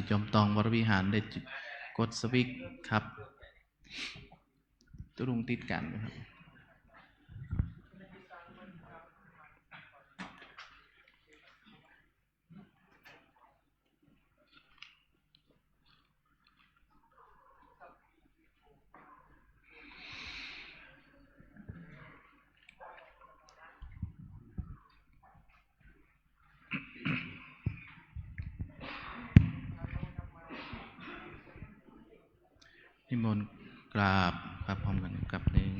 ที่จอมตองวรวิหารได้กดสวิตช์ครับตุลุงติดกันนะครับนิมนต์กราบครับพร้อมกันกับหนึ่ง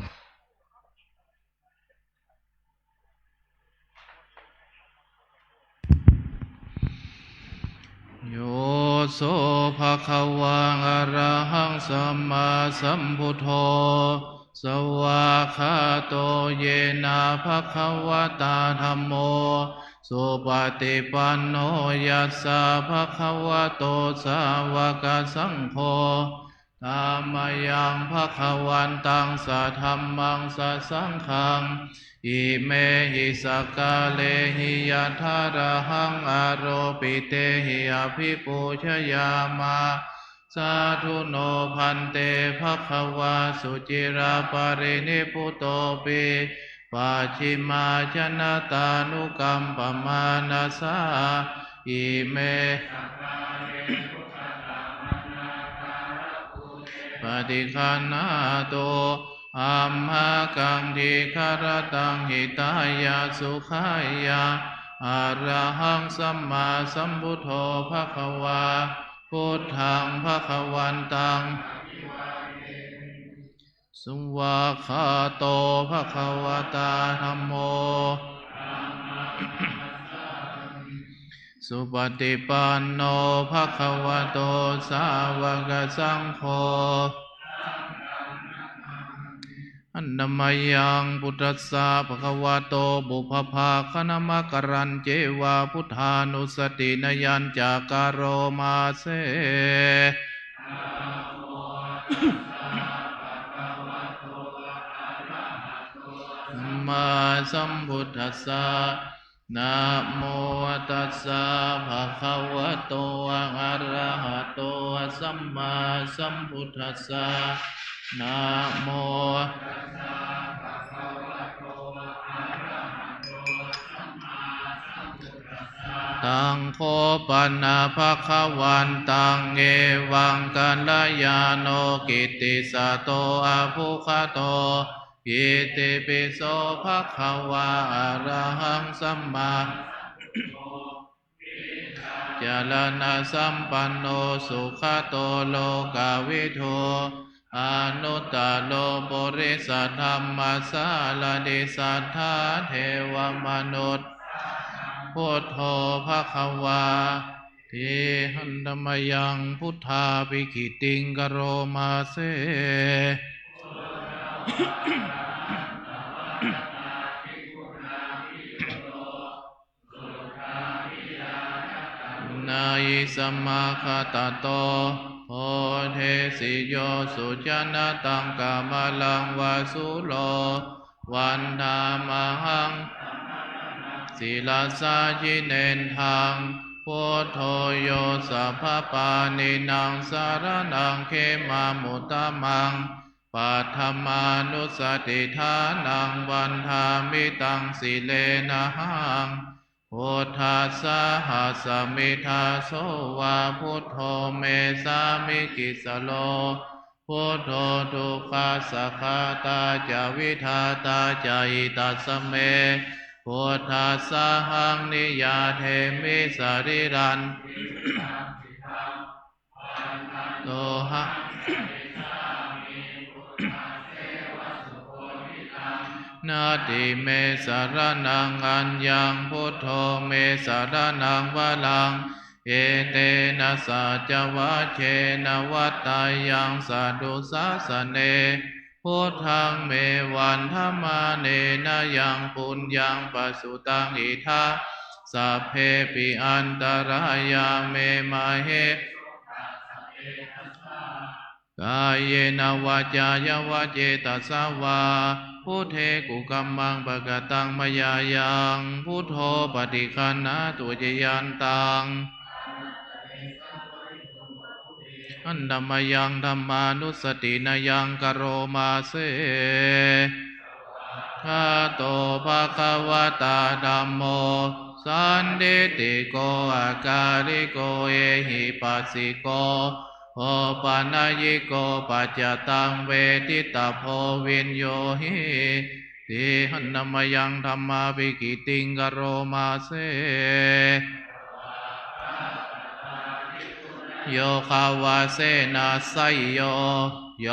โยโสภะคะวังอะระหังสัมมาสัมพุทโธสวากขาโตเยนะภะคะวะตาธัมโมสุปฏิปันโนยัสสะภะคะวะโตสาวกสังโฆธัมมยังภะคะวันตังสะธัมมังสะสังฆังอิเมหิสักกะเลหิยัทธาระหังอโรปิเตหิอภิปูชยามาสาธุโนพันเตภควาสุจิราปรินิพุโตปิปัจฉิมาชนะตานุกัมปมานาสาอิเมปฏิคันนาโตอัมหากังทิคารตังหิตายาสุขายาอะระหังสัมมาสัมพุทโธภควาพุทธังภควันตังสุวากขาโตภควตาธัมโมสุปฏิปันโนภควโตสาวกสังโฆอันนมยังพุทธัสสะภะคะวะโตบุพภาคณมกรันเจวาพุทธานุสตินยัญจาการโรมาเสมาสัมพุทธัสสะนะโมตัสสะภะคะวะโตอะระหะโตสัมมาสัมพุทธัสสะนะโมตังโคปันนาภคะวันตังเอวังกัลยาโนกิตติสะโตอะภุคะโตอิติปิโสภควาอะระหังสัมมาจารณะสัมปันโนสุขโตโลกาวิทูอนุตตโลปุริสธรรมสาลดิสัทธาเทวมนุษย์พุทโธภควาทิหันธมยังพุทธาภิกิติงกโรมาเสนายิสัมมาคตโตโพเทสิโยสุจนะตังกามลังวาสุโลวันธามหังศิลาสาจิเนนทังพุทโธโยสัพพปานินางสารนังเขมามุตตมังปัฏฐมานุสติทานังวันธามิตังสิเลนะหังพุทธัสสะหัสสมิทาโสวาพุทโธเมสามิกิสโลพุทโธทุกขาสัคคาตาจาวิทาตาจาอิตัสสเมพุทธัสสะหังนิยาเทมิสริรันโตหะนาติเมสารนังอัญญังพุทโธเมสารนังวะลังเอเตนะสัจวะเชนะวัตตายังสัตตุสาสเนพุทธังเมวันธรรมาเนนะยังปุญญังปสุตังอิทาสัพเพปิอันตรายาเมมาเหกายเยนะวาจายวะเจตัสสาวาพุทเทกุกัมมังปะกตังมยายังพุทโธปฏิคันนะตุจยันตัง อันธรรมยังธรรมานุสตินายังกโรมาเสภะโตภะคะวะตาธัมโมสันทิติโกอาการิโกเอหิปัสสิโกโอปัญญิโกปัจจตังเวทิตาโพวินโยหิติหันธรรมยังธรรมาภิกิติงกโรมาเสโยคาวาเสนาไสยโยโย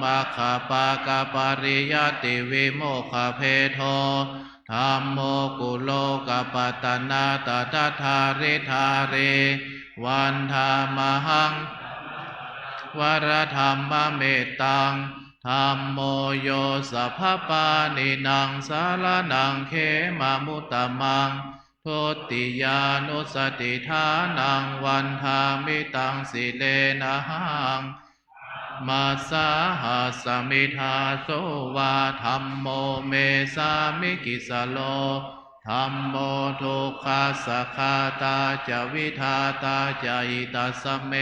มัคคปะกะปริยติวิโมคขเพโทธัมโมกุโลกปัตตนาตถาธาริธาเรวันธามหังวรธรรมเมตตังธัมโมโยสัพพปานินังสารนังเขมามุตตมังทุติยานุสติทานังวันธามิตังสิเลนะหังมาสาหัสมิทาโสวาธัมโมเมสามิกิสโลธัมโมทุกขาสัคาตาจวิทาตาจอิตัสสเม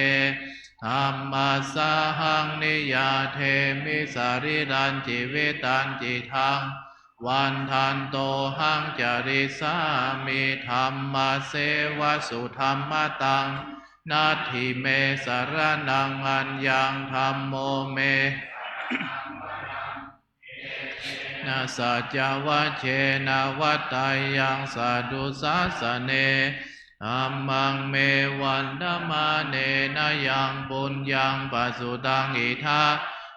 ธัมมาสาหังนิยาเทมิสาริรันจิเวตันจิทังวันทันโตหังจริสามิธัมมาเสวสุธัมมตังนาทิเมสารนังอัญญังธัมโมเมนาสัจจวัชเชนะวัตตายังสาธุสาสเนธัมมังเมวันธมาเนนะยังปุญญังปัสสุตังอิทา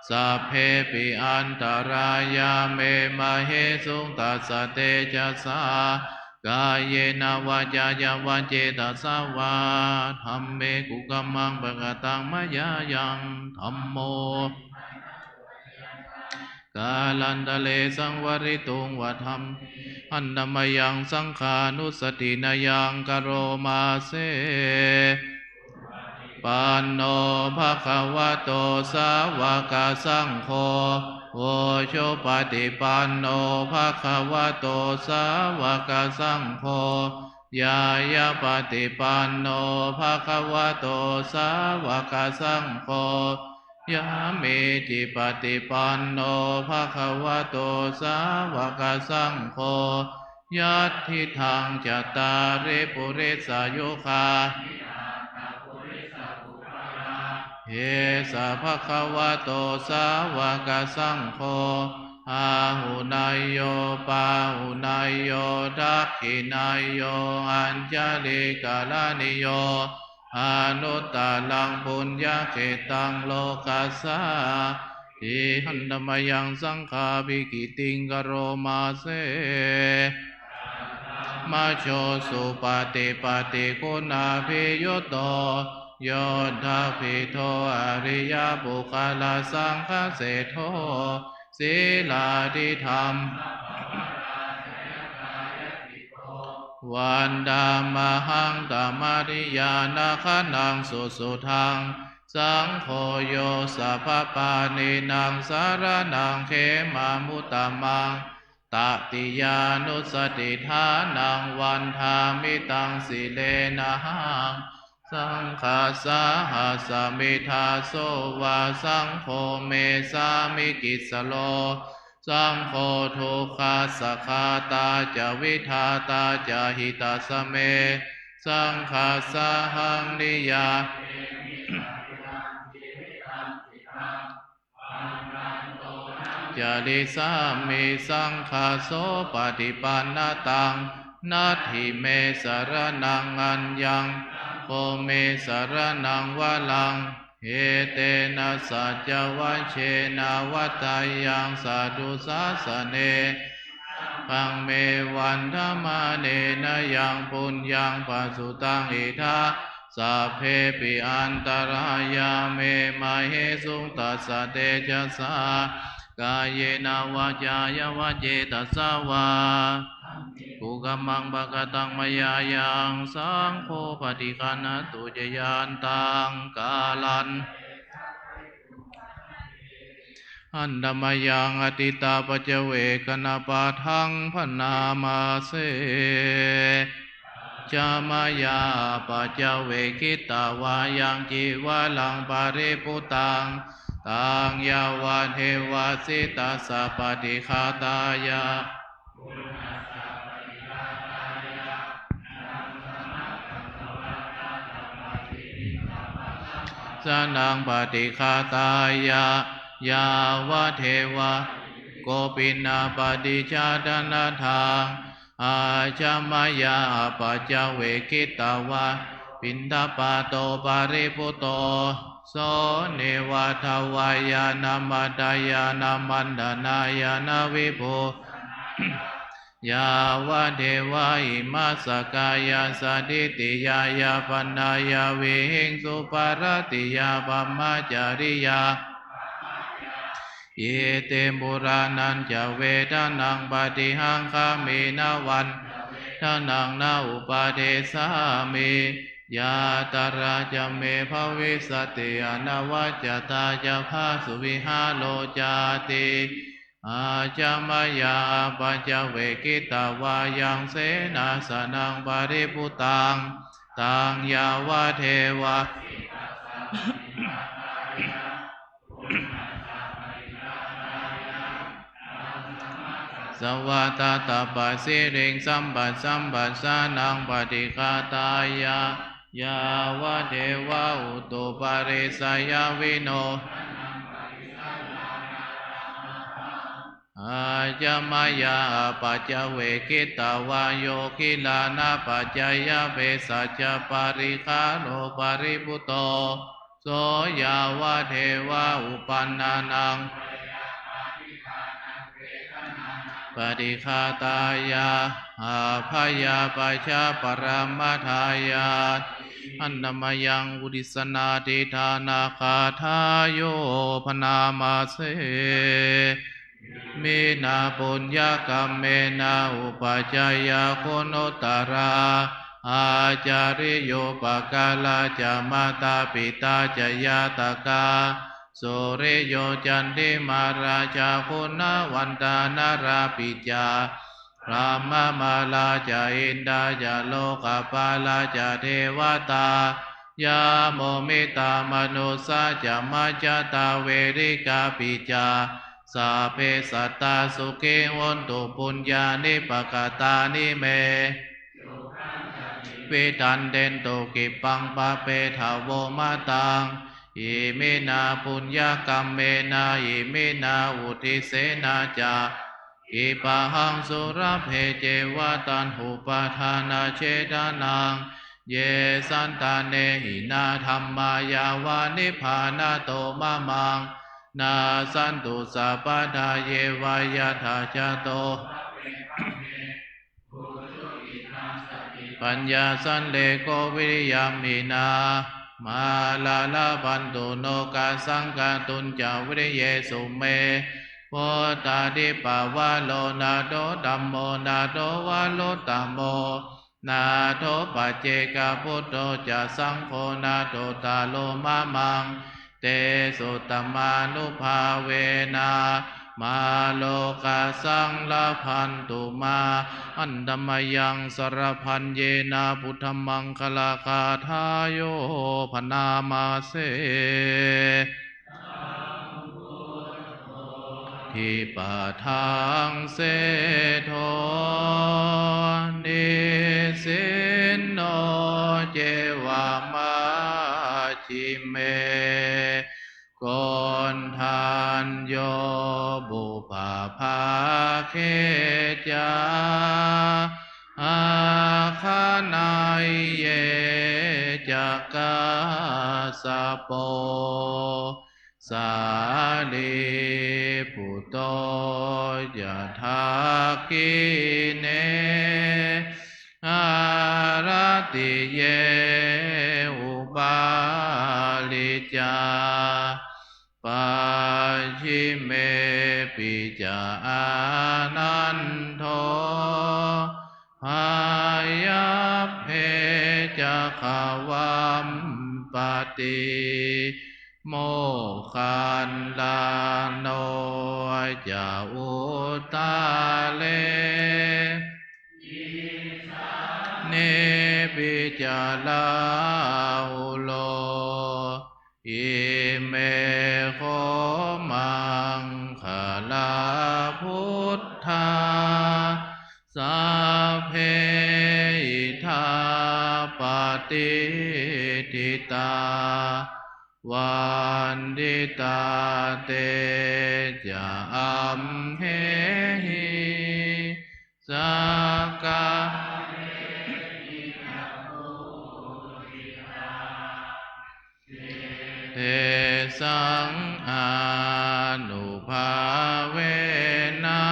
สัพเพปิอันตรายาเมมะเหสุงตัสสะเตจัสสากายเยนะวาจายาวาเจตัสสาวาธัมเมกุกัมมังปะกะตังมะยายังธัมโมกาลันตะเลสังวริตุงวะธัมอันธรรมยังสังขานุสตินายังกโรมาเสปันโนภะคะวะโตสาวกสังโฆโอโชปฏิปันโนภะคะวะโตสาวกสังโฆยายาปฏิปันโนภะคะวะโตสาวกสังโฆยามิจิปฏิปันโนภะคะวะโตสาวกสังโฆยัตถิทังจัตตาริปุริสายุคาเยสะภะคะวะโตสาวกสังโฆอาหุนายโยปาหุนายโยทักขินายโยอัญจลิกาลานิโยอนุตตลังปุญญเขตังโลกัสสาทิหันธรรมยังสังฆาภิกิติงกโรมาเสมาโชสุปฏิปฏิคุณาภิยุตโตโยธาภิโทอริยบุคลาสังฆเสโทศีลาธิธรรมวันดามหังตมาริยานาคนังสุสุทังสังโฆโยสัพพปานินังสารนังเขมามุตตมังตติยานุสติทานังวันธามิตังสิเลนะหังสังฆาสาหัสมิทาโสวาสังโฆเมสามิกิสโลสังโฆทุกขาสัคคาตาจวิทาตาจหิตาสเมสังฆาสาหังนิยาจาริสามิสังฆาโสปฏิปันนาตังนาทิเมสารนังอัญญังโคเมสารนังวะลังเฮเตนะสัจจวัชเชนะวัตตายังสาธุสาสเนพังเมวันธมาเนนะยังปุญญังปัสสุตังอิทาสัพเพปิอันตรายาเมมาเหสุงตัสสะเตจัสสากายเยนะวาจายาวาเจตัสสาวากุกัมมังบะกะตังมยายังสังโฆปฏิคันตุจยานตังกาลันอันธรรมยังอติตาปัจเวกนาปาทังพนามาเส จามายาปัจจเวกิตาวายังจีวาลังปาริปุตังตังยาวะเทวาสิตัสสะปฏิฆาตายะสนังปฏิฆาตายะยาวะเทวะโกปินาปฏิชาดนาทังอาจามายาปัจจเวกิตาวะปินทปาโตปาริปุโตโสเนวะทวายานามัตายานามันดานายานาวิโภยาวะเทวะอิมาสกายาสดิติยายาปัญญายาวิหิงสุปารติยาปัมมาจาริยาเยเตมุรานันจะเวทนังปฏิหังคามินาวันทานังนาอุปาเทสามิยาตราจะเมภวิสติอนวัจจตาจะภาสุวิหาโลจาติอาจามายาปัญจเวกิตาวายังเสนาสนังปาริปุตังตังยาวะเทวะสวัตตาปัสสิริงสัมปัสสัมปัสสานังปฏิฆาตายะยาวะเทวะอุตุปาริสายาวิโนอาจามายาปัจจเวกิตาวาโยคิลานาปัจจยเวสัจปาริคาโนปาริปุโตโสยาวะเทวะอุปันนานังปฏิฆาตายาอาภยาปัชาปรมัทายาอันนมยังอุดิสนาติธานาคาทายโยพนามาเสเมนาปุญญกรรมเมนาอุปจายาโคโนตราอาจาริโยปกาลาจามาตาปิตาจยาตกาโสเรโยจันติมาราชาคุณวันตานาราปิจาพระมมาลาจาอินดาจาโลกปาลาจาเทวตายาโมมิตามนุสาจามาจตาเวริกาปิจาสาเพสัตตาสุเกวันตุปุญญานิปกตานิเมเวทันเดนโตกิปังปะเปทาวโวมาตังอิเมนาปุญญกรรมเมนาอิเมนาอุทิเสนาจาอิปะหังสุรเพเจวะตันหุปทานาเชตานังเยสันตาเนหินาธรรมายาวานิพานาโตมะมังนาสันตุสัพพทาเยวายาทาจโตปัญญาสันเลโกวิริยามินามาลาลาปันตุโนกาสังกาตุนจาวิริเยสุเมโพตาดิปาวาโลนาโดดัมโมนาโดวาโลตัมโมนาโทปัจเจกพุทโธจะสังโฆนาโตตาโลมามังเตสุตมานุภาเวนามาโลกาสังลาพันตุมาอันธรรมยังสรพันเยนาพุทธมังคลาคาทายโยพนามาเสทิปะทังเสโทนิสินโนเจวามาชิเมกนทานโยบุปภาเคจาอาคานายเยจักกาสะโปสาลีปุตโตยะทากิเนอารติเยอุบาลิจาปัจฉิเมปิจาอานันโทหายาเพจะขวัมปติโมคันลาโนจะอุตาเลเน ปิจาลาหุโลอิเมโคมังคลาพุทธาสัพเพอิทาปฏิทิตาวันดิตาเตจะอัมเหหิสักกะเทสังอานุภาเวนะ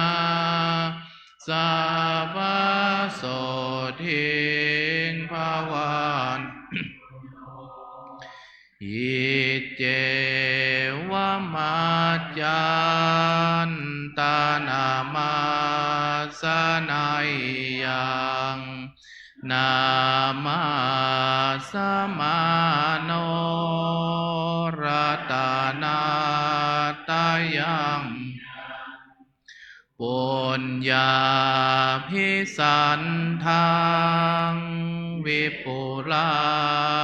สัพพโสทิงภวันอิเจวะมัจจันตานามาสนัยยังนามาสมาโนรัตนาตายังปุญญาภิสันทังวิปุลั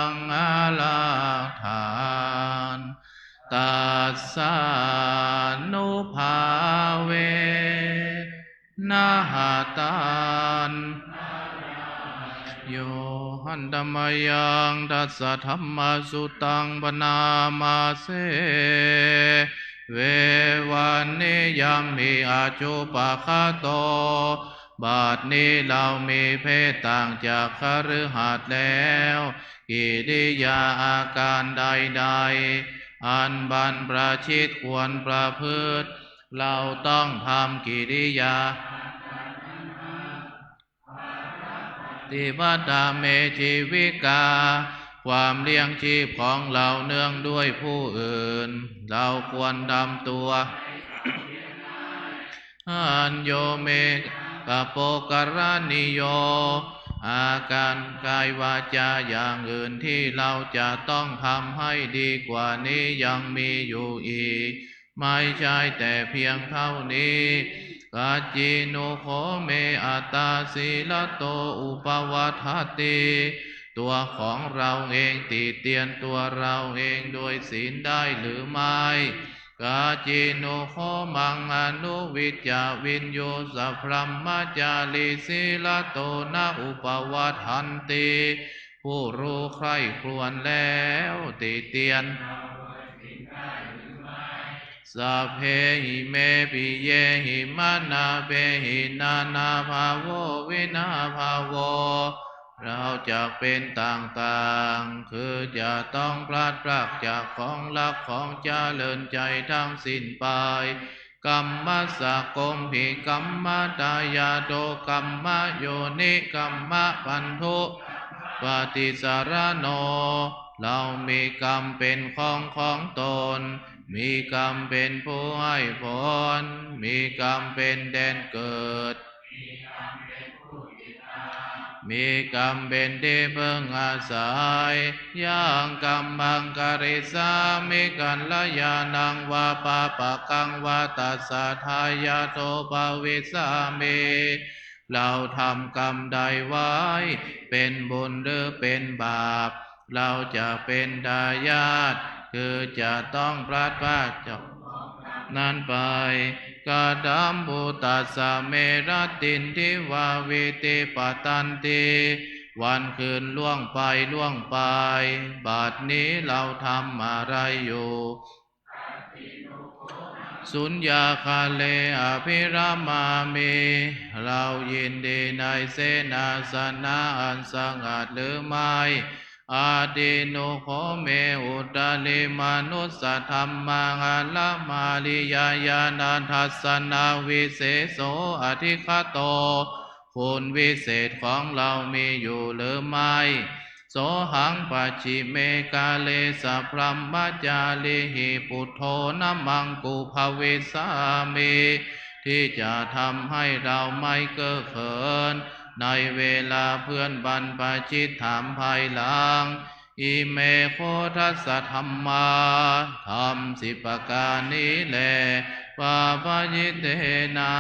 งอลาทานตัสสานุภาเวนะหตันโยหันธรรมยังดัสสะธัมมาสุตังปนามาเสเววันนิยามมิอาจุปะคะโตบัดนี้เรามีเพศต่างจากคฤหัสถ์แล้วกิริยาอาการใดๆอันบัณประชิตควรประพฤติเราต้องทำกิริยาติวัตเมชีวิกาความเลี้ยงชีพของเราเนื่องด้วยผู้อื่นเราควรดำตัวอันโยเมกะโปกรณิโยอาการกายวาจาอย่างอื่นที่เราจะต้องทำให้ดีกว่านี้ยังมีอยู่อีกไม่ใช่แต่เพียงเท่านี้กัจจิโนโคเมอัตตาสีลโตอุปวัฏฐติตัวของเราเองติเตียนตัวเราเองโดยศีลได้หรือไม่กัจจิโนโคมังอนุวิจจาวินโยสัพพมมจาริสีลโตนะอุปวัฏฐันติผู้รู้ใคร่ครวญแล้วติเตียนสัพเพหิเมปิเยหิมานาเปหินานาภาโววินาภาโวเราจะเป็นต่างๆคือจะต้องพลาดพลาดจากของรักของเจริญใจทั้งสิ้นไปกัมมัสสะกมภิกัมมตายาโตกัมมะโยนิกัมมะปันทุปฏิสารโนเรามีกรรมเป็นของตนมีกรรมเป็นผู้ให้ผลมีกรรมเป็นแดนเกิดมีกรรมเป็นที่พึ่งอาศัยยังกรรมังกริสามิกัลยานังวาปะปะกังวาตัสสะทายาโตภวิสามิเราทำกรรมใดไว้เป็นบุญหรือเป็นบาปเราจะเป็นทายาทคือจะต้องพลัดพรากจากนั้นไปกาดัมบุตัสสะเมรตินทิวาวิติปตันติวันคืนล่วงไปบัดนี้เราทำอะไรอยู่สุญญาคาเลอภิรามามิเรายินดีในเสนาสนะอันสงัดหรือไม่อาดิโนโคเมอุตตลิมนุสสะธัมมังอลมาลิยายานันทัสสนาวิเศษโสอธิคโตคุณวิเศษของเรามีอยู่หรือไม่โสหังปัจฉิเมกาเลสัพพมมจาลิหิปุถโธนะมังกุภวิสามิที่จะทำให้เราไม่เก้อเขินในเวลาเพื่อนบรรพชิตถามภายหลังอิเมโคทัสสะธัมมาธรรม10ประการนี้แลปาปยิเตนะ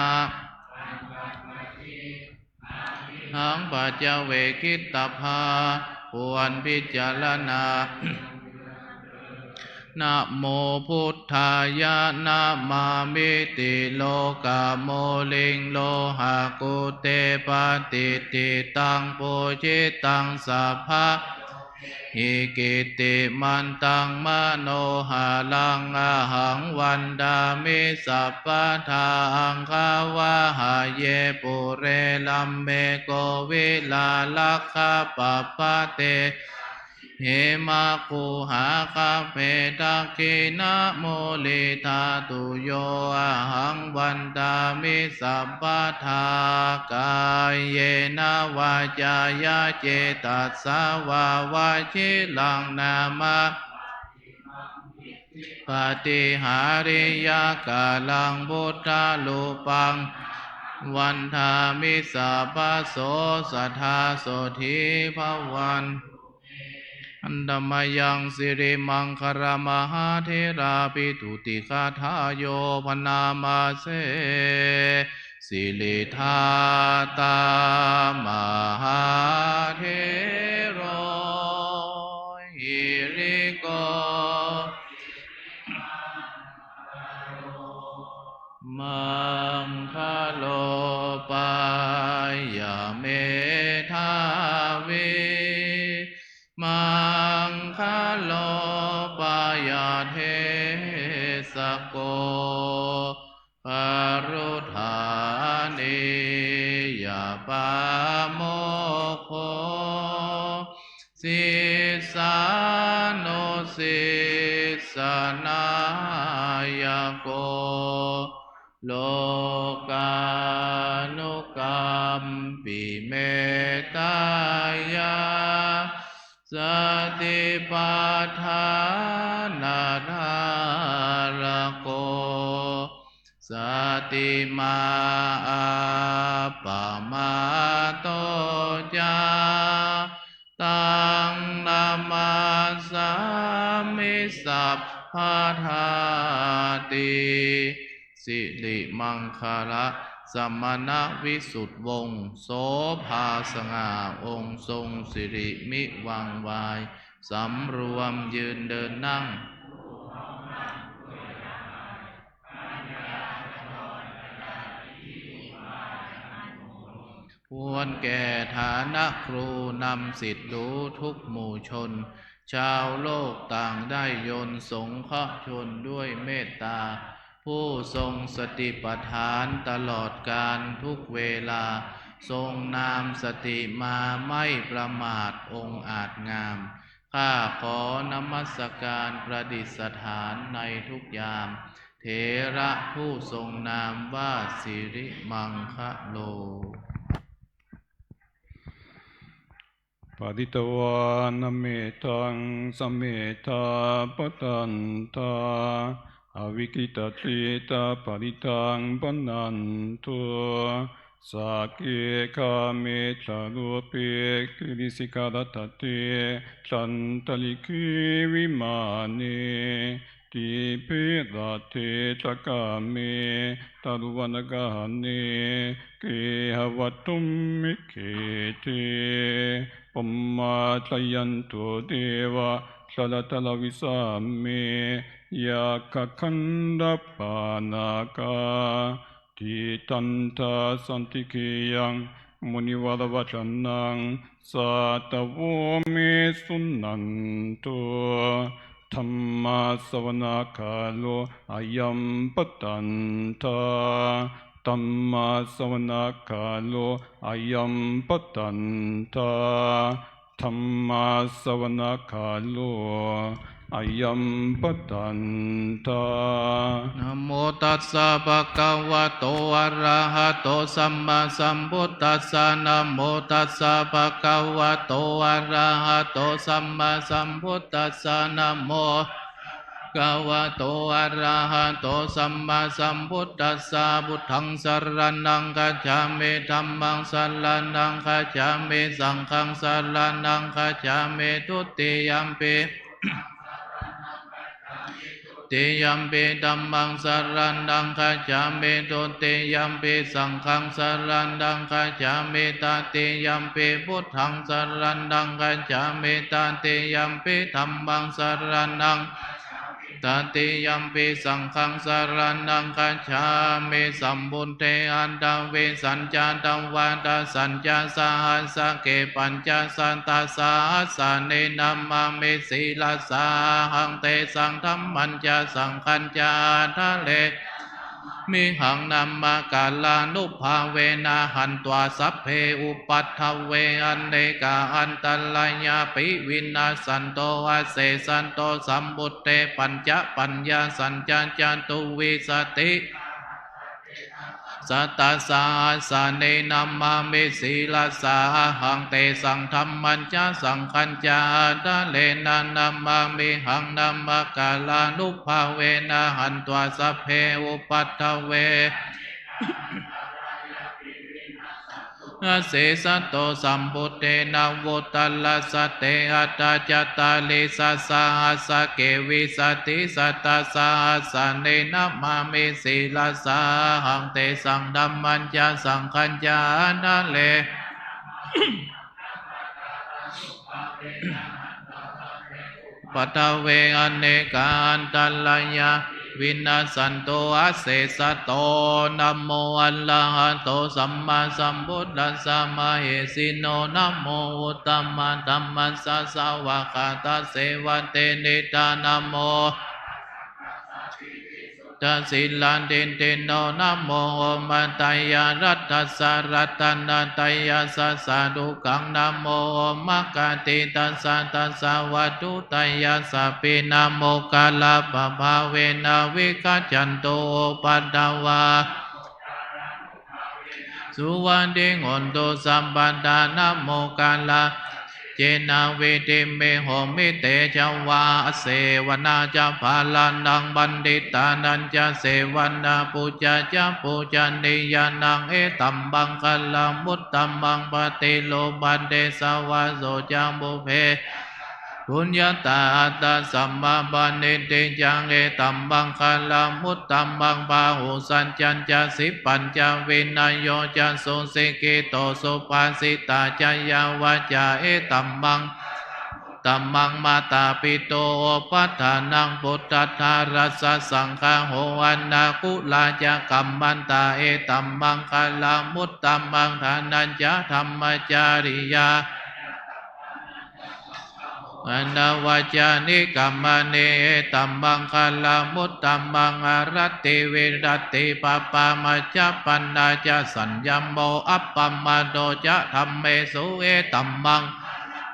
หังปัจเจเวคิตตภาควรพิจารณานะโมพุทธายะนะมามิติโลกาโมลิงโลหะกุเตปฏิติตังปุจิตังสัพพะอิกิติมันตังมโนหะลังอะหังวันดามิสัพพะทาอังคาวะหะเยปุเรลัมเมโกวิลาลักขปะปะเตเหมาคูหาคาเพตักขินะโมลิธาตุโยอะหังวันตามิสัพพะทากายเยนะวาจายะเจตัสสาวาวาชิลังนามะปฏิหาริยกาลังพุทธาลูปังวันทามิสัพพะโสสัทธาโสธีภวันอันดมยังสิริมังคารมหาเทราปิตุติคาทาโยพนามาเสสิริธาตามหาเทโรหิริโกมังคโลปายาเมธาวิมังคโลปายาเทสโกปารุธานิยาปาโมโคสิสานุสิสนายโกโลกานุกัมปิเมตายาสติปัฏฐานาธารโกสติมาอาปะมาโตจาตังนามาสามิสัพพะทาติสิริมังคละสมณวิสุทธิวงศ์โสภาสง่าองค์ทรงสิริมิวังวายสำรวมยืนเดินนั่งควรแก่ฐานะครูนำสิทธิรู้ทุกหมู่ชนชาวโลกต่างได้ยนสงเคราะห์ชนด้วยเมตตาผู้ทรงสติปัฏฐานตลอดกาลทุกเวลาทรงนามสติมาไม่ประมาทองค์อาจงามข้าขอนมัสการประดิษฐานในทุกยามเถระผู้ทรงนามว่าสิริมังคโลปฏิตวานเมตังสเมธาปตันตาอวิกิตติตาปริตังปนันตุสักเกคาเมตาลุเปกิริสิกาลตติสันตลิกิวิมานีติเปรเทตกาเมตาลุวนกาเนเกหวัตุมมิเกเตปมมาตยันตุเดวะสลตลวิสามิยาคันดปานาคาทิตันทาสันติกิยังมุนิวรวัจนังสัตวเมสุนันตุธรรมาสวนาคาโลอายัมปตันทาธัมมาสวนาคาโลอายัมปตันทาธัมมาสวนาคาโลอายัมปตันทานะโมตัสสะภะคะวะโตอะระหะโตสัมมาสัมพุทธัสสะนะโมตัสสะภะคะวะโตอะระหะโตสัมมาสัมพุทธัสสะนะโมกาวะโตอะระหะโตสัมมาสัมพุทธัสสะพุทธังสรณังคัจฉามิธัมมังสรณังคัจฉามิสังฆังสรณังคัจฉามิทุติยัมปิ ติยัมปิธัมมังสรณังคัจฉามิทุติยัมปิสังฆังสรณังคัจฉามิตติยัมปิพุทธังสรณังคัจฉามิตติยัมปิธัมมังสรณังตติยัมปิสังฆังสรณังคัจฉามิสัมพุทเทอันตเวสัญจตัมวัตสัญจสหัสสะเกปัญจสันตสาสะเนนัมมามิสีลาสาหังเตสังธัมมัญจสังขัญจาทะเลมิหังนัมมากาลานุภาเวนะหันตวาสัพเพอุปัฏฐเวอันเนกาอันตลายาปิวินาสันโตอาเสสันโตสัมบุตเตปัญจปัญญาสัญจจันตุวิสติสัตตสาสะเนนัมมามิสีลาสาหังเตสังธัมมัญจสังขัญจาทะเลนะนัมมามิหังนัมมกาลานุภาเวนะหันตวาสัพเพอุปัฏฐเวอาเสสะโตสัมพุทเทนะโวตัลลัสสะเตอัตตาจตาลิสัสสะหัสสะเกวิสติสัตตสาสะเนนะมามิสีลาสาหังเตสังธัมมัญจสังขัญจานะเลปัทเวอเนกาอันตลายาวินาสันโตอาเสสะโตนะโมอัลละหะโตสัมมาสัมพุทธัสสะมะเหสิโนนะโมอุตตมะธัมมัสสะสาวกาตเสวะเตนิตานะโมตัสสิลันเตเตโนนะโมมัตตายารัตถัสสะรัตนาตายาสัสสะดุกังนะโมมัคคติตัสสะตัสสะวัตถุตายาสัพพินะโมกาลาภภาเวนะวิกัจจันโตปัตตวาสุวันเดงอนโตสัมปันธานะโมกาลาเจนาเวติเมโหมิเตจวาเสวนาจะภาลานังบัณฑิตานันจะเสวนาปูจาจะปูจานิยานังเอตัมบังคัลลามุตตัมบังปฏิโลบันเดสวะโสจังบุเพปุญญาตาอัตตสัมมาบันเตจังเอตัมบังคัลลามุตตัมบังปาหุสัญจัญจะสิปัญจวินัยโยจะโสสิกิโตสุปาสิตาจยาวาจาเอตัมบังตัมมังมาตาปิโตปัฏฐานังพุทธทารัสสะสังฆาโหอันนาคุลาจะกัมมันตาเอตัมมังคัลลามุตตัมบังทานัญจะธรรมจาริยาอนาวาจานิกัมมเนตัมมังคัลลามุตตัมมังอารัตติวิรัตติปปามัจจปันนาจะสัญญัมโมอัปปัมมาโดจะธัมเมสุเอตัมมัง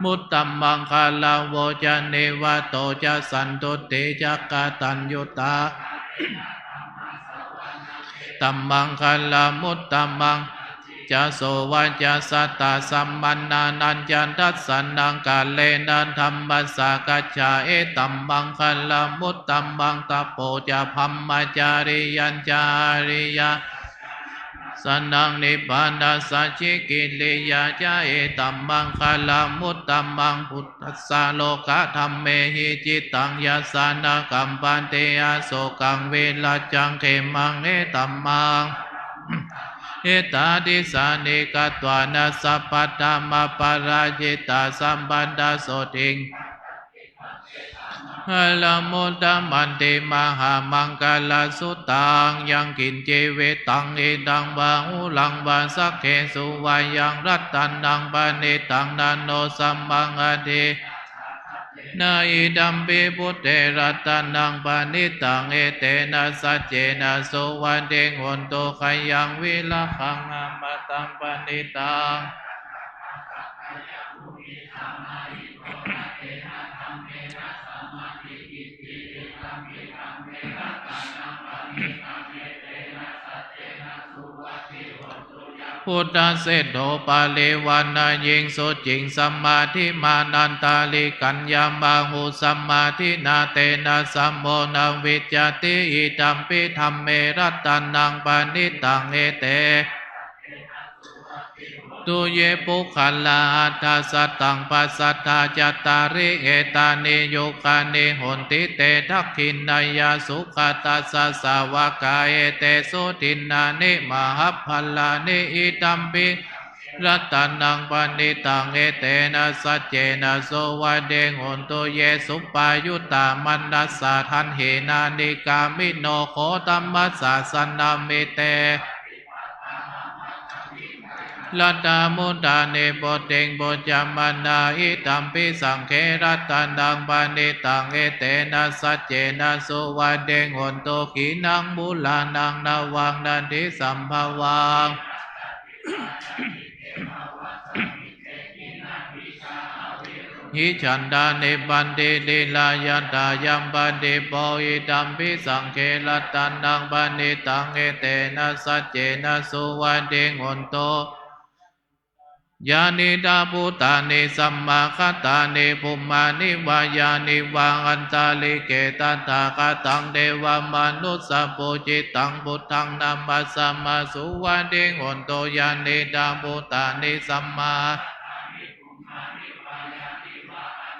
มุตตัมมังคัลลาโวจะเนวะโตจะสันตุติจักตัญยุตาตัมมังคัลลามุตตัมมังจะโสวัจจะสัตตาสัมมันนานันจันทัสสนังกาเลนันธรรมัสสะกัจฉาเอตัมมังคัลลามุตตัมมังตะโปจะพัมมาจาริยัญจาริยาสนังนิพพานัสสะชิกิริยาจาเอตัมมังคัลลามุตตัมมังพุทธัสสะโลกะธัมเมหิจิตังยัสสานะกัมปันเตอาโสกังเวลัจจังเขมังเอตัมมังเอตาดิสานิกตวานัสสะปัตตมะปาราจิตาสัมปันดาโสติงอะละโมตัมมันติมหามังคลสุตังยังกินเจเวตังเอตังบาหุลังบาสักเขสุวายังรัตตันนังปานิตังนันโนสัมมังอเดนาอิดัมปิพุทเตรัตนังปานิตังเอเตนะสัจเจนะโสวันเดงหนโตขยังวิลาขังอมตังปานิตังพุทธเสดโดปาเลวันนายิงสุจิงสัมมาทิมานันตาลิกัญญามาหุสัมมาทินาเตนะสัมโมนาวิจติอิตัมปิธัมเมรัตตันนังปานิตังเอเต ตุเยปุคัลลาอัตถสัตตังปัสสัทธาจัตตาริเอตานิโยคานิหนติเตทักขินนายาสุขตัสสะสาวกาเอเตสุทินนานิมหัพพัลลานิอิตัมปิรัตนังปณิตังเอเตนะสัจเจนะโสวะเดงหนตุเยสุปายุตตามันนัสสะทันเหนานิกามิโนโคตัมมัสสะสันนามิเตลัตตามุตตาเนโปเตงโปจัมมานาอิตัมปิสังเขรัตนังปณิตังเอเตนะสัจเจนะโสวะเดงหนตุขีนังบุลานังนาวังนันทิสัมภวังหิฉันดานิบันเดลิลายันตายัมบันเดปออิตัมปิสังเขลัตตันนังบันิตังเอเตนะสัจเจนะสุวัเดงหนโตยานิดาภูตานิสัมมาคตานิภูมานิวายานิวังอันตาลิเกตันตาคตังเดวามนุสสะปุจิตังพุทธังนัมมัสสะมาสุวัเดงหนโตยานิดาภูตานิสัมมา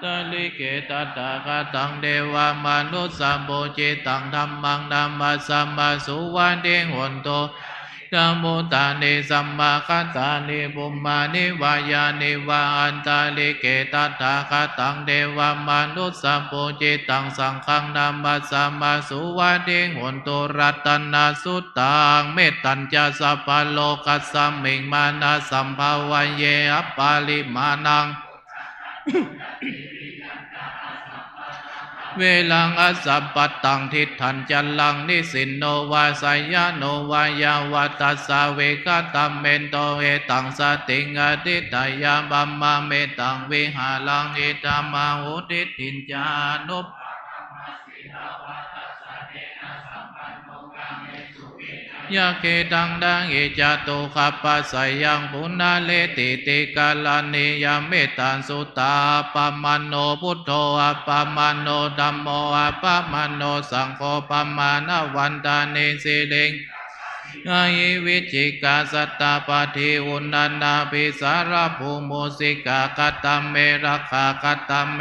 ตาลิเกตัตตาคตังเดวามนุสสะปุจิตังธัมมังนัมมัสสะมาสุวัเดงหนโตนะโมตาเนสัมมาคัตตาเนบุมมานิวายานิวาอันตาลิเกตัตถาคตังเดวามนุสสะปุจิตังสังฆังนามัสสะมาสุวัเดงหนโตรัตนาสุตตังเมตตัญจะสัพพโลกัสสมิงมานาสัมภาวะเยอปาลิมานังเวลังอสัพพตังทิฏฐันจัลลังนิสินโนวาสยโนวายาวัตสาเวกตัมเมนโตเอตังสติงอติตายาบัมมาเมตังวิหาลังอิตามาหุติตินจานุปยะเกตังดังอิจตุขัปปัสสยังปุณณเลติติกาลานิยเมตันสุตาปะมันโนพุทโธอัปปะมันโนธัมโมอัปปะมันโนสังโฆปะมาณวันตานิสิลิงอายิวิจิกาสัตตาปะทิอุณนานาภิสารภูมุสิกาคัตตมเมรักขาคัตตมเม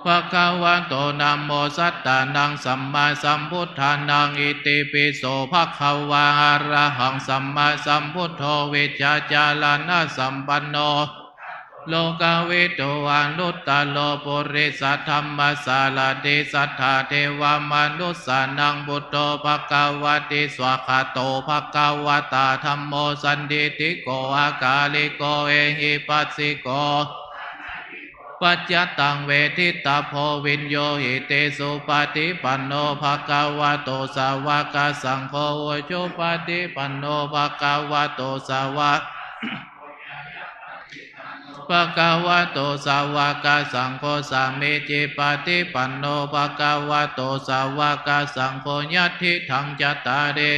ภะคะวะโตนะโมสัตตานังสัมมาสัมพุทธานังอิติปิโสภะคะวะอะระหังสัมมาสัมพุทโธวิชาจารณะสัมปันโนโลกาวิโตอนุตตโลปุริสัทธัมมัสสาลาติสัทธาเทวมนุสสานังพุทโธภะคะวะติสวะคาโตภะคะวะตาธัมโมสันทิติโกอากาลิโกเอหิปัสสิโกปัจจตังเวทิตาโพวินโยหิเตสุปฏิปันโนภะคะวะโตสาวกสังโฆโอชุปฏิปันโนภะคะวะโตสาวกภะคะวะโตสาวกสังโฆสามิจิปฏิปันโนภะคะวะโตสาวกสังโฆญัตถิทังจัตตาริ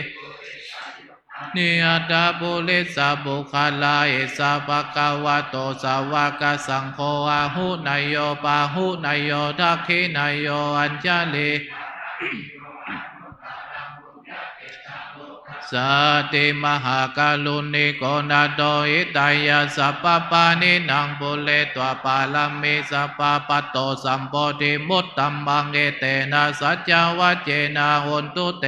นิอัตตาปุริสาบุคลาเอสาภะคะวะโตสาวกสังโฆอาหุนายโยปาหุนายโยทักขินายโยอัญชลิสัตติมหากาลุนิโกนาโดอิตายาสัพพปานินังปุเลตวปาลามิสัพพปัตโตสัมโพธิมุตตัมมังเอเตนะสัจจวัจเจนะโหนตุเต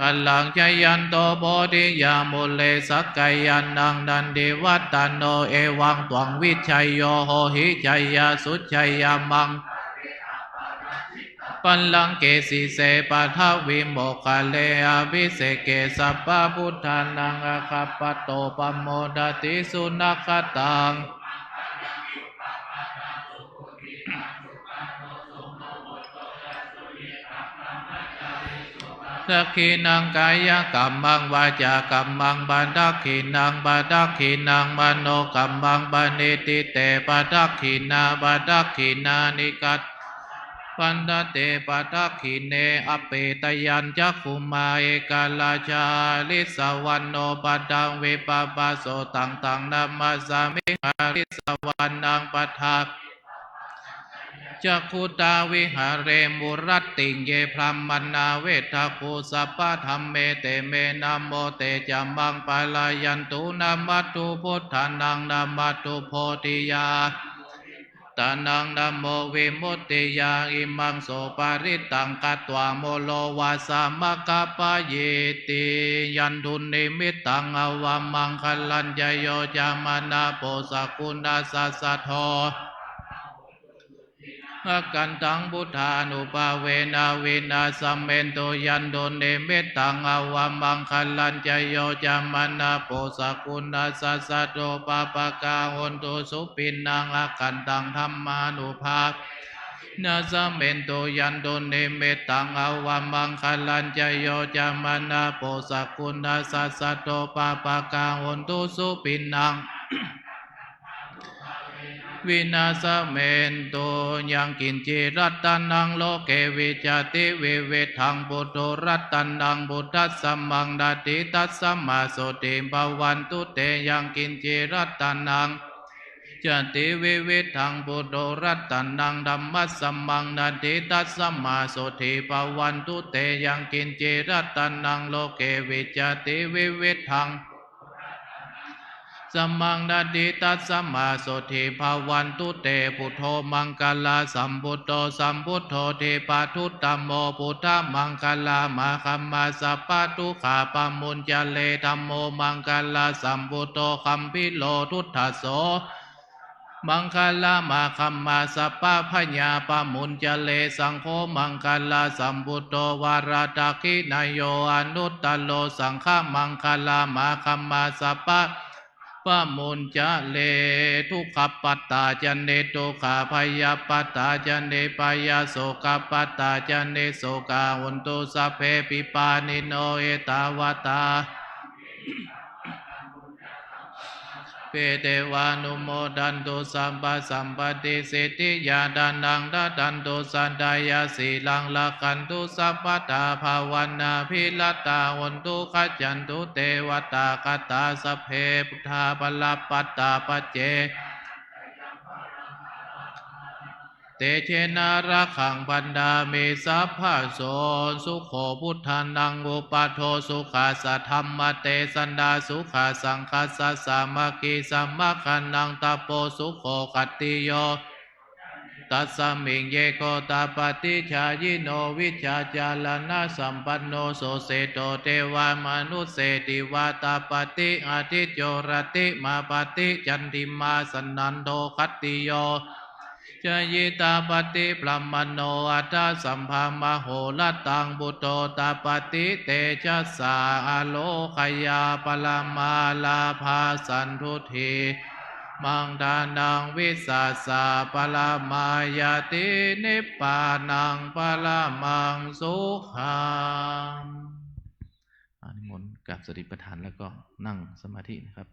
กัลลังชยันโตโพธิยามุเลสักกายันนังนันดิวัตตโนเอวังตวังวิชัยโยโหหิชัยยาสุชัยยามังปัลลังเกสิเสปะทวิโมคาเลอภิเสเกสัพพะพุทธานังอะคัปปะโตปโมดติสุนัขตังทักขินังกายกัมมังวาจากัมมังบันทักขินังบัทักขินังมโนกัมมังบันิติเตปัทักขินาบัทักขินานิกัตปันดเตปัทักขิเนอเปตยัญจักขุมาเอกาลาชาลิสวันโนปัดังวิปปาโสตังตังนัมมาสามิหาลิสวันนังปัทัก จักขุตาวิหาเรมุรัตติงเยพรหมนาเวทาภูสัพพะธรรมเมเตเมนะโมเตจัมมังปะลายันตุนามัตตุพุทธานังนามัตตุโพธิยาตานังนะโมวิมุตติยาอิมังโสปาริตังกัตวาโมโลวาสามะกะปะเยติยันทุนิมิตตังอวามังคลัญญโยจามนาโปสกุณาสัสสะโทกันตังพุทธานุภาเวนะวินาสัมเมนโตยันโดเนเมตตังอวามังคัลลัญจโยจามนาโปสกุณาสัสสะโตปะปะกาหนตุสุปินนางอากันตังธรรมานุภานาสัมเมนโตยันโดเนเมตตังอวามังคัลลัญจโยจามนาโปสกุณาสัสสะโตปะปะกาหนตุสุปินนางวินาสเมนโตยังกินจิรัตนังโลเกวิจติวิเวทังปุโตรัตนังบุตัสสมังดาติตัสสมาโสติภวันตุเตยังกินจิรัตนังจติวิเวทังปุโตรัตนังธัมมัสสมังดาติตัสสมาโสติภวันตุเตยังกินจิรัตนังโลเกวิจติวิเวทังสัมมังนาดิตัสสมมาโสธิภาวันตุเตพุทโธมังคลาสัมพุทโธสัมพุทโธเทปาทุตตมโมพุทธมังคลามาคัมมาสัพพะทุขาปะมุญจเลธัมโมมังคลาสัมพุทโธคัมพิโลทุตถโสมังคลามาคัมมาสัพพะพญาปะมุญจเลสังโฆมังคลาสัมพุทโธวาราตาคินายโยอนุตตโลสังฆมังคลามาคัมมาสัพพะปะมุญจะเลทุกขปัตตาจันเนตุขาพยาปัตตาจันเนปยาโสกปัตตาจันเนโสกาหุนตุสัพเพปิปานิโนเอตาวตาเปเตวานุโมดันตุสัมปะสัมปติสิทธิยาดานังดันตุสันดายาสีลังละกันตุสัพพตาภาวันนาภิลตาหุนตุขัจจันตุเทวตาคตาสัพเพพุทธาปลปัตตาปเจเตเชนาระขังพันดาเมสัพพะโสสุโขพุทธานังอุปาโทสุขาสัทธรรมเตสันดาสุขาสังคัสสะสามัคคีสัมมาคันนังตาโปสุโขคัตติโยตัสสมิงเยโกตาปฏิชายิโนวิชาจาลนะสัมปันโนโสเสโตเทวามนุสเสติวาตาปฏิอาทิโยรติมาปฏิจันติมาสนันโทคัตติโยจยิตาปฏิปรมโนอัตถสัมภามโหรตังบุตโตตาปฏิเตชะสาอโลขยาปลามาลาภาสันทุทีมังดานังวิสัสสะปลามายาตินิพพานังปลามังสุขังนิมนต์กราบสติปัฏฐานแล้วก็นั่งสมาธินะครับ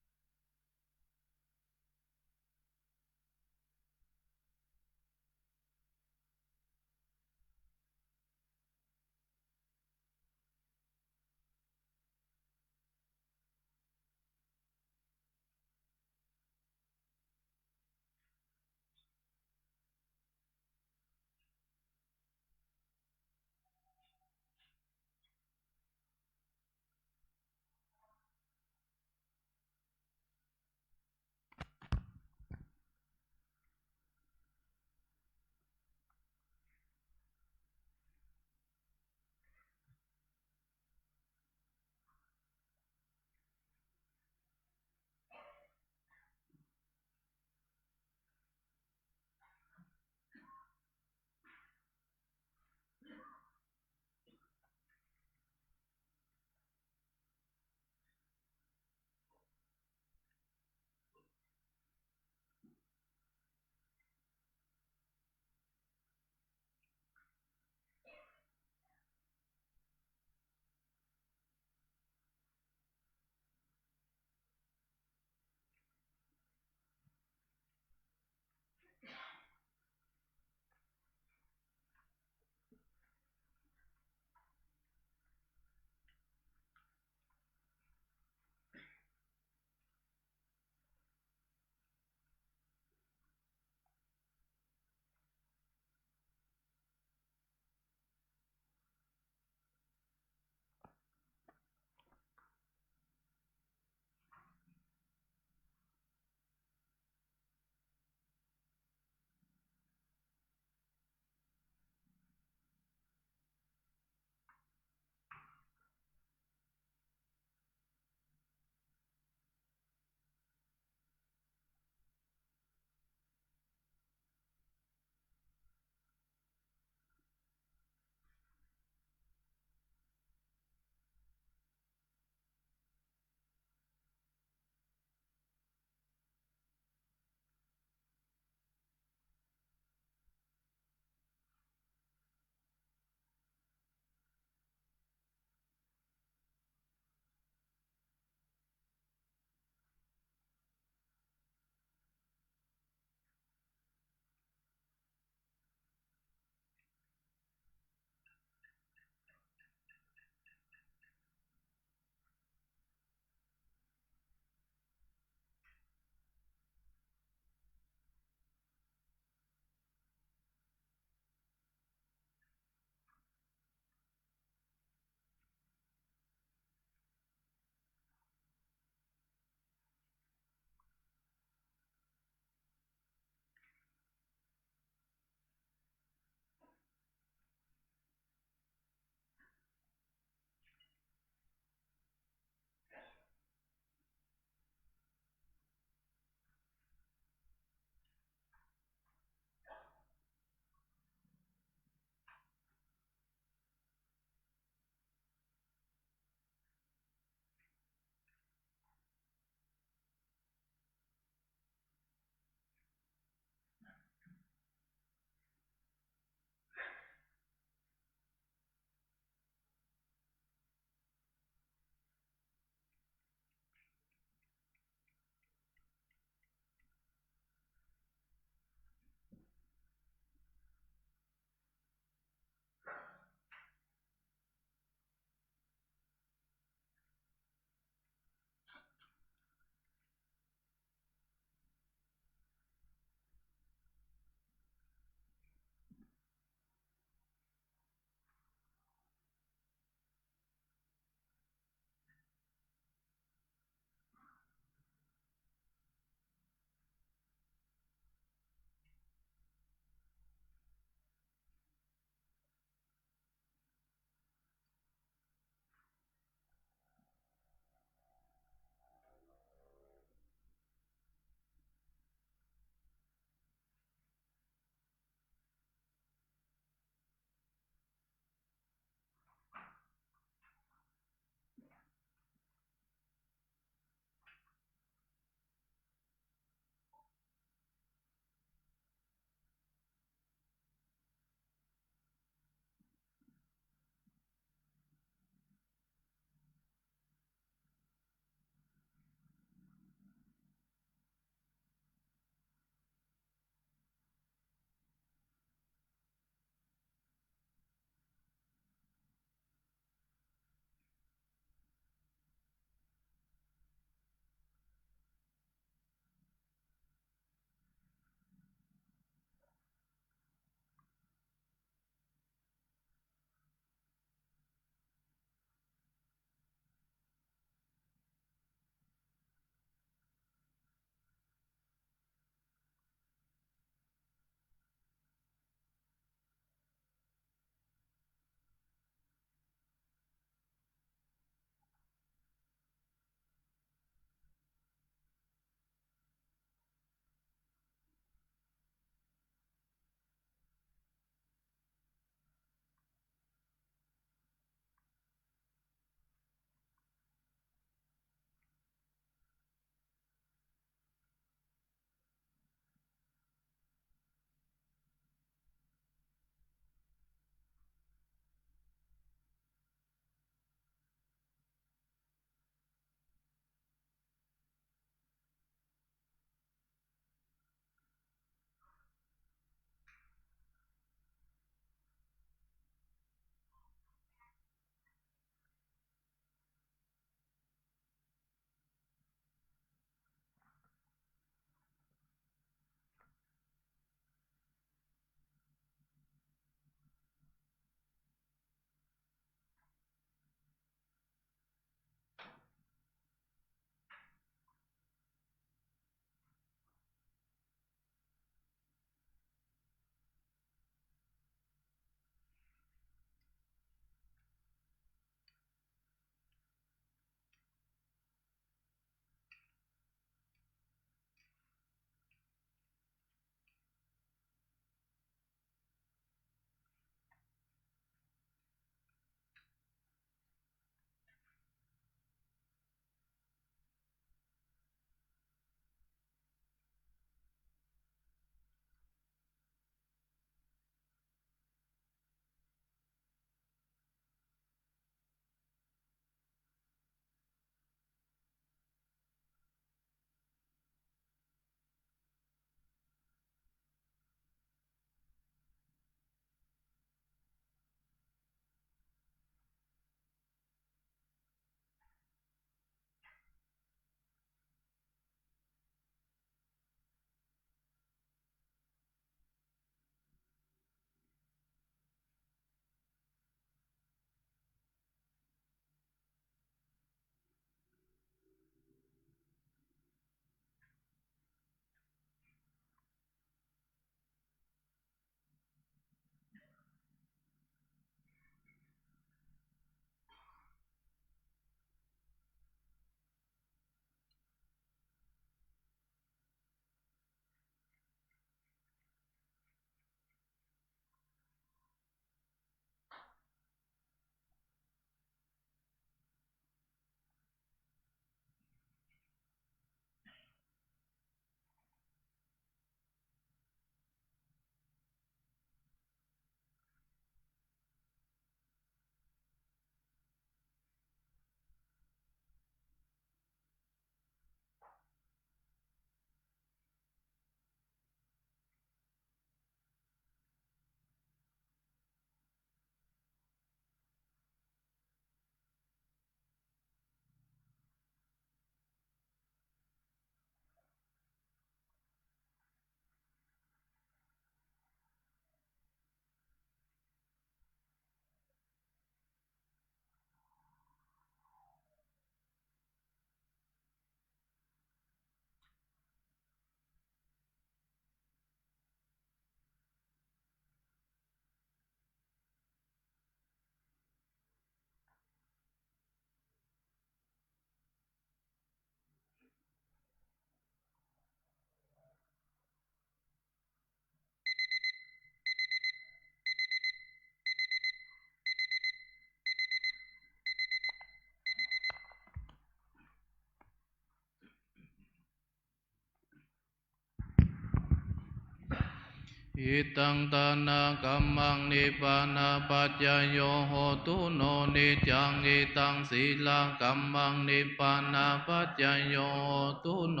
อิตังตานากัมมังนิพพานาปัจจโยโหตุโนนิจังอิตังศีลังกัมมังนิพพานาปัจจโยโหตุโน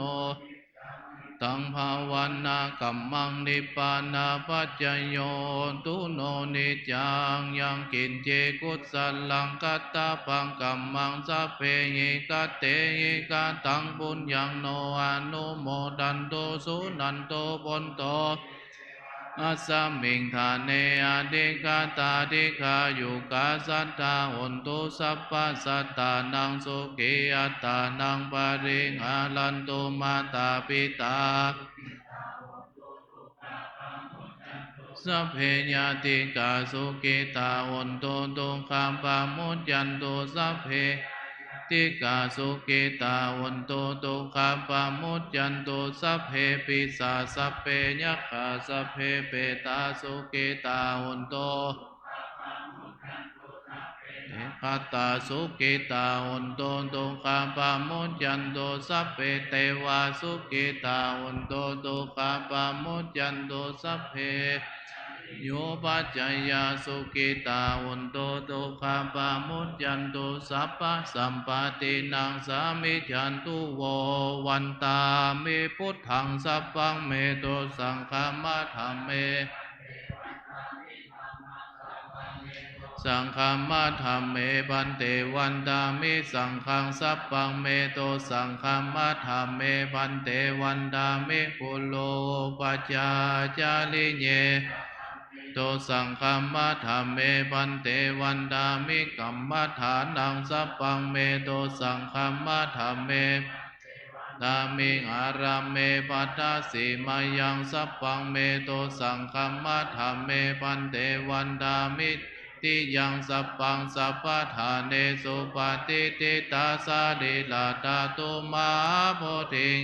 ตังภาวันนากัมมังนิพพานาปัจจโยตุโนนิจังยังกินเจกุศลังกัตตาปังกัมมังสัพเพหิกัตเตหิกาตังปุญญังโนอนุโมดันโตสุนันโตปนโตอาสัมมิงทานเนอดิกาตาดิกายุกาสัตตาหุนตุสัพพสัตตานังสุขีอัตตานังปริหารันตุมาตาปิตาสัพเพญาติกาสุกิตาหุนตุตุขัมปะมุจจันตุสัพเพติกาสุกิตาหุนตุตุขัมปะมุจจันตุสัพเพปิสาสัพเพยัคขาสัพเพเปตาสุกิตาหุนตุขัตตาสุกิตาหุนตุตุขัมปะมุจจันตุสัพเพเทวาสุกิตาหุนตุตุขัมปะมุจจันตุสัพเพโยปัจจยาสุกิตาหุนตุตุขัมปะมุจจันตุสัพพะสัมปตินังสามิจันตุโววันตามิพุทธังสัพพังเมโตสังฆมัฏฐัมเมสังฆมัฏฐัมเมปันเตวันตามิสังฆังสัพพังเมโตสังฆมัฏฐัมเมปันเตวันตามิปุโลปัจจาจาริเยโตสังฆมัฏฐัมเมปันเตวันตามิกัมมัฏฐานังสัพพังเมโตสังฆมัฏฐัมเมตามิอารัมเมปัตตาสีมายังสัพพังเมโตสังฆมัฏฐัมเมปันเตวันตามิติยังสัพพังสัพพะทาเนสุปฏิติตาสาดิลาตาตุมาโพธิง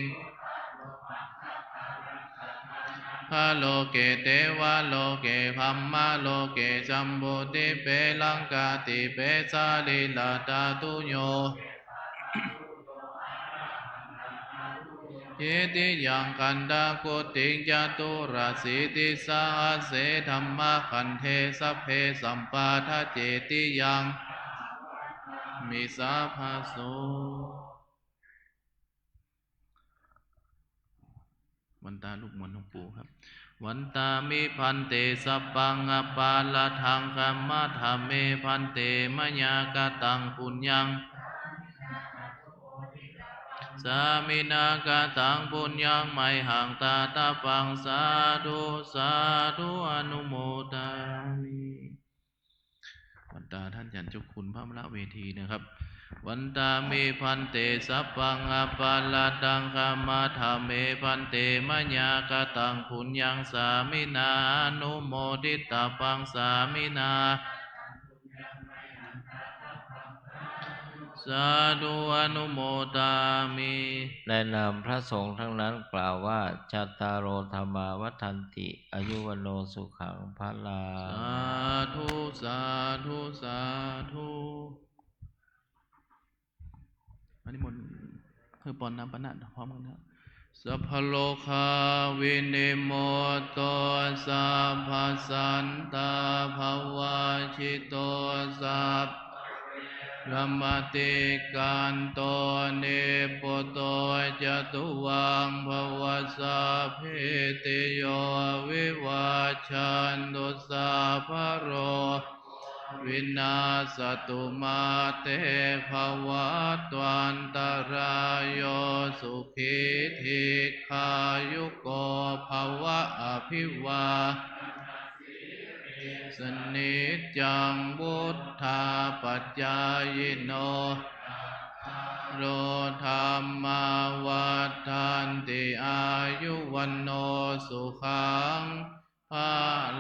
พะโลเกเตวะโลเกภัมมาโลเกจัมบุติเปลังกาติเปสาลิลาตาตุโยเยติยังกันดากุติจตุราสิติสาเสธัมมาคันเทสัพเพสัมปาทะเจติยังมิสาภาโสวันตาลูกมนต์หลวงปู่ครับวันตามิพันเตสัพพังอปาลทังคัมมัฏฐัมเมพันเตมะญากตังปุญญังสามินากตังปุญญังไมหังตาตาปังสาธุสาธุอนุโมทามิวันตาท่านจันทร์เจ้าคุณพระมละเวทีนะครับวันตามิพันเตสัพพังอปาลตังคัมมัฏฐัมเมพันเตมะญากตังปุญญังสามินาอนุโมทิตาปังสามินาสาธุอนุโมทามิในนามพระสงฆ์ทั้งนั้นกล่าวว่าจัตตารโอธรรมาวัฏันติอายุวโนสุขังพลังสาธุสาธุสาธุอันนี้มนต์คือปอนน้ำปะนะพร้อมกันนะสัพพโลกาวินิโมโตสัพพสันตาภวาชิโตสัพรัมมติกันโตเนปุโตจตุวังภวสัพเพติโยวิวัชชันตุสัพพโรวินาศตุมาเตภวัตวันตรายโยสุขิธิขายุโกภวะอภิวาสนิจจังบุทธาปัจจายโนโรธรรมาวัฏฐันติอายุวันโนสุขังภา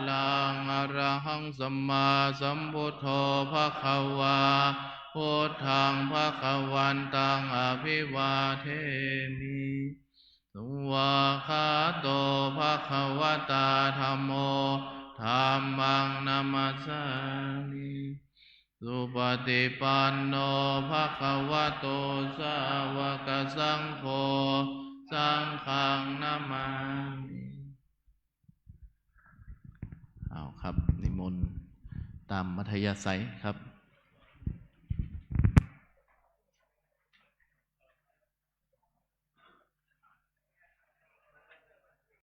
ลังอรหังสัมมาสัมพุทโธภควาพุทธังภควันตังอภิวาเทมิสุวาคาโตภควตาธัมโมธัมมังนัมมัสสามิสุปฏิปันโนภควโตสาวกสังโฆสังฆังนัมมามิ มนต์ตามมัธยาศัยครับ